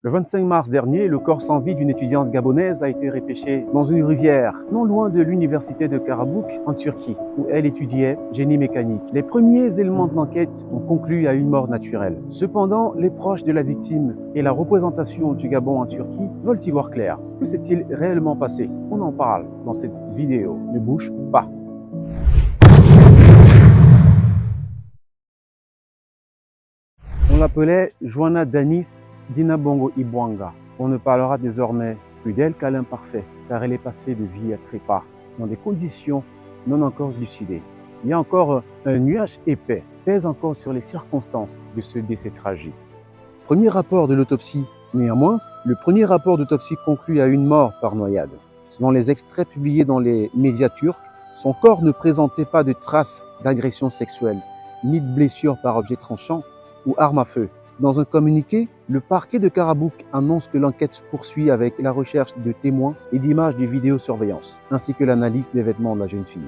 Le 25 mars dernier, le corps sans vie d'une étudiante gabonaise a été repêché dans une rivière, non loin de l'université de Karabük, en Turquie, où elle étudiait génie mécanique. Les premiers éléments de l'enquête ont conclu à une mort naturelle. Cependant, les proches de la victime et la représentation du Gabon en Turquie veulent y voir clair. Que s'est-il réellement passé? On en parle dans cette vidéo. Ne bouge pas. On l'appelait Joanna Danis Dinabongo Ibwanga. On ne parlera désormais plus d'elle qu'à l'imparfait, car elle est passée de vie à trépas, dans des conditions non encore lucidées. Il y a encore un nuage épais, pèse encore sur les circonstances de ce décès tragique. Premier rapport de l'autopsie, néanmoins, le premier rapport d'autopsie conclut à une mort par noyade. Selon les extraits publiés dans les médias turcs, son corps ne présentait pas de traces d'agression sexuelle, ni de blessures par objet tranchant ou arme à feu. Dans un communiqué, le parquet de Karabük annonce que l'enquête se poursuit avec la recherche de témoins et d'images de vidéosurveillance, ainsi que l'analyse des vêtements de la jeune fille.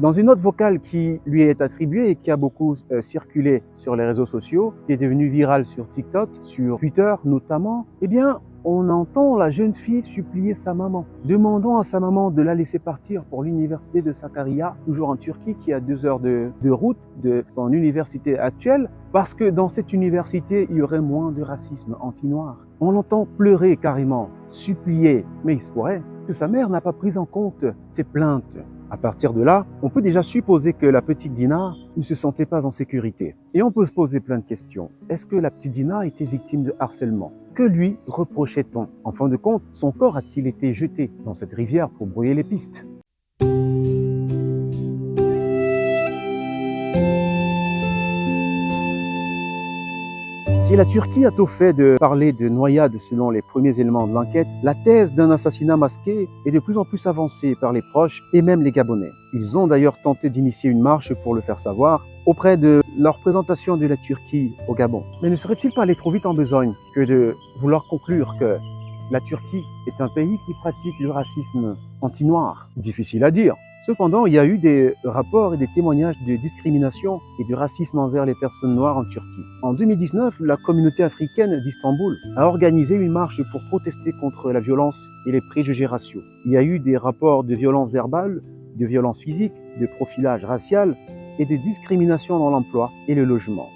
Dans une note vocale qui lui est attribuée et qui a beaucoup circulé sur les réseaux sociaux, qui est devenue virale sur TikTok, sur Twitter notamment, eh bien, on entend la jeune fille supplier sa maman, demandant à sa maman de la laisser partir pour l'université de Sakarya, toujours en Turquie, qui est à 2 heures de route de son université actuelle, parce que dans cette université, il y aurait moins de racisme anti-noir. On l'entend pleurer carrément, supplier, mais il se pourrait que sa mère n'a pas pris en compte ses plaintes. À partir de là, on peut déjà supposer que la petite Dina ne se sentait pas en sécurité. Et on peut se poser plein de questions. Est-ce que la petite Dina était victime de harcèlement? Que lui reprochait-on? En fin de compte, son corps a-t-il été jeté dans cette rivière pour brouiller les pistes? Si la Turquie a tôt fait de parler de noyade selon les premiers éléments de l'enquête, la thèse d'un assassinat masqué est de plus en plus avancée par les proches et même les Gabonais. Ils ont d'ailleurs tenté d'initier une marche pour le faire savoir auprès de leur présentation de la Turquie au Gabon. Mais ne serait-il pas aller trop vite en besogne que de vouloir conclure que la Turquie est un pays qui pratique le racisme anti-noir? Difficile à dire. Cependant, il y a eu des rapports et des témoignages de discrimination et de racisme envers les personnes noires en Turquie. En 2019, la communauté africaine d'Istanbul a organisé une marche pour protester contre la violence et les préjugés raciaux. Il y a eu des rapports de violence verbale, de violence physique, de profilage racial et de discrimination dans l'emploi et le logement.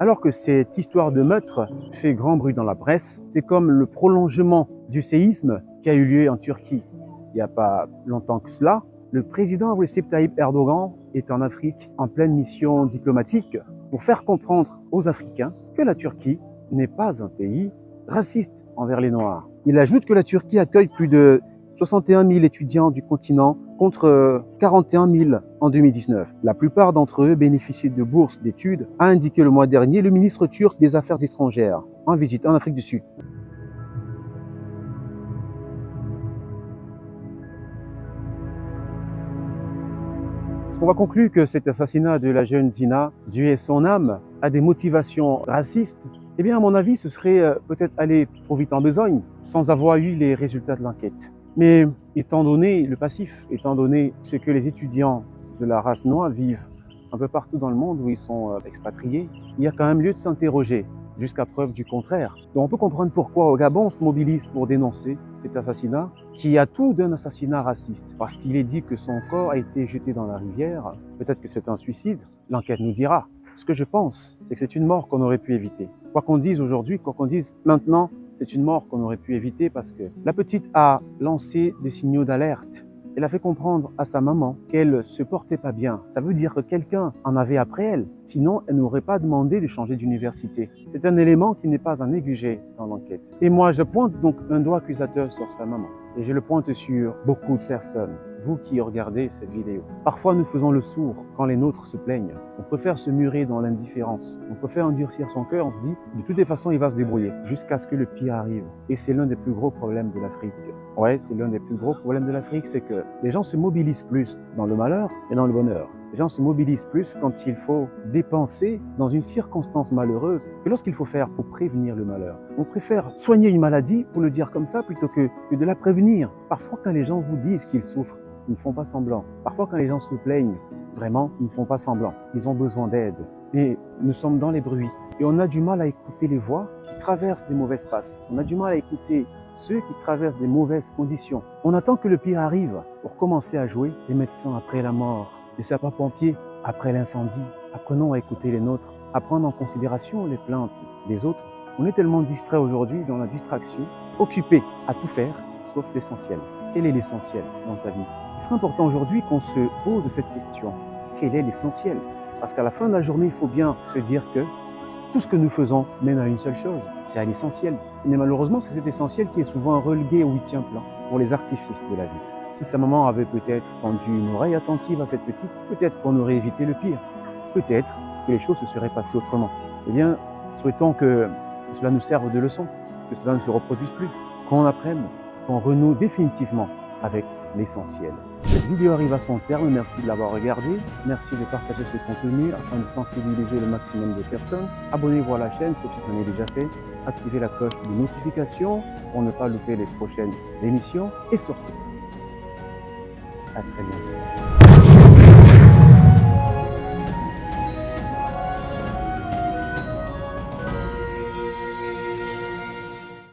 Alors que cette histoire de meurtre fait grand bruit dans la presse, c'est comme le prolongement du séisme qui a eu lieu en Turquie. Il n'y a pas longtemps que cela, le président Recep Tayyip Erdogan est en Afrique en pleine mission diplomatique pour faire comprendre aux Africains que la Turquie n'est pas un pays raciste envers les Noirs. Il ajoute que la Turquie accueille plus de 61 000 étudiants du continent contre 41 000 en 2019. La plupart d'entre eux bénéficient de bourses d'études, a indiqué le mois dernier le ministre turc des Affaires étrangères en visite en Afrique du Sud. On va conclure que cet assassinat de la jeune Dina, Dieu et son âme, a des motivations racistes. Eh bien, à mon avis, ce serait peut-être aller trop vite en besogne sans avoir eu les résultats de l'enquête. Mais étant donné le passif, étant donné ce que les étudiants de la race noire vivent un peu partout dans le monde où ils sont expatriés, il y a quand même lieu de s'interroger jusqu'à preuve du contraire. Donc on peut comprendre pourquoi au Gabon on se mobilise pour dénoncer cet assassinat qui a tout d'un assassinat raciste. Parce qu'il est dit que son corps a été jeté dans la rivière. Peut-être que c'est un suicide, l'enquête nous dira. Ce que je pense, c'est que c'est une mort qu'on aurait pu éviter. Quoi qu'on dise aujourd'hui, quoi qu'on dise maintenant, c'est une mort qu'on aurait pu éviter parce que la petite a lancé des signaux d'alerte. Elle a fait comprendre à sa maman qu'elle se portait pas bien. Ça veut dire que quelqu'un en avait après elle. Sinon, elle n'aurait pas demandé de changer d'université. C'est un élément qui n'est pas à négliger dans l'enquête. Et moi, je pointe donc un doigt accusateur sur sa maman. Et je le pointe sur beaucoup de personnes, vous qui regardez cette vidéo. Parfois, nous faisons le sourd quand les nôtres se plaignent. On préfère se murer dans l'indifférence. On préfère endurcir son cœur. On se dit, de toutes les façons, il va se débrouiller jusqu'à ce que le pire arrive. Et c'est l'un des plus gros problèmes de l'Afrique. Ouais, c'est l'un des plus gros problèmes de l'Afrique, c'est que les gens se mobilisent plus dans le malheur et dans le bonheur. Les gens se mobilisent plus quand il faut dépenser dans une circonstance malheureuse que lorsqu'il faut faire pour prévenir le malheur. On préfère soigner une maladie, pour le dire comme ça, plutôt que de la prévenir. Parfois, quand les gens vous disent qu'ils souffrent, ils ne font pas semblant. Parfois, quand les gens se plaignent, vraiment, ils ne font pas semblant. Ils ont besoin d'aide. Et nous sommes dans les bruits. Et on a du mal à écouter les voix qui traversent des mauvaises passes. On a du mal à écouter ceux qui traversent des mauvaises conditions. On attend que le pire arrive pour commencer à jouer les médecins après la mort, les sapeurs-pompiers après l'incendie. Apprenons à écouter les nôtres, à prendre en considération les plaintes des autres. On est tellement distrait aujourd'hui dans la distraction, occupé à tout faire, sauf l'essentiel. Quel est l'essentiel dans ta vie? Il serait important aujourd'hui qu'on se pose cette question. Quel est l'essentiel? Parce qu'à la fin de la journée, il faut bien se dire que tout ce que nous faisons mène à une seule chose, c'est à l'essentiel. Mais malheureusement, c'est cet essentiel qui est souvent relégué au 8e plan pour les artifices de la vie. Si sa maman avait peut-être tendu une oreille attentive à cette petite, peut-être qu'on aurait évité le pire. Peut-être que les choses se seraient passées autrement. Eh bien, souhaitons que cela nous serve de leçon, que cela ne se reproduise plus, qu'on apprenne, qu'on renoue définitivement avec l'essentiel. Cette vidéo arrive à son terme, merci de l'avoir regardée, merci de partager ce contenu afin de sensibiliser le maximum de personnes. Abonnez-vous à la chaîne, sauf si ça n'est déjà fait, activez la cloche de notification pour ne pas louper les prochaines émissions et surtout, à très bientôt.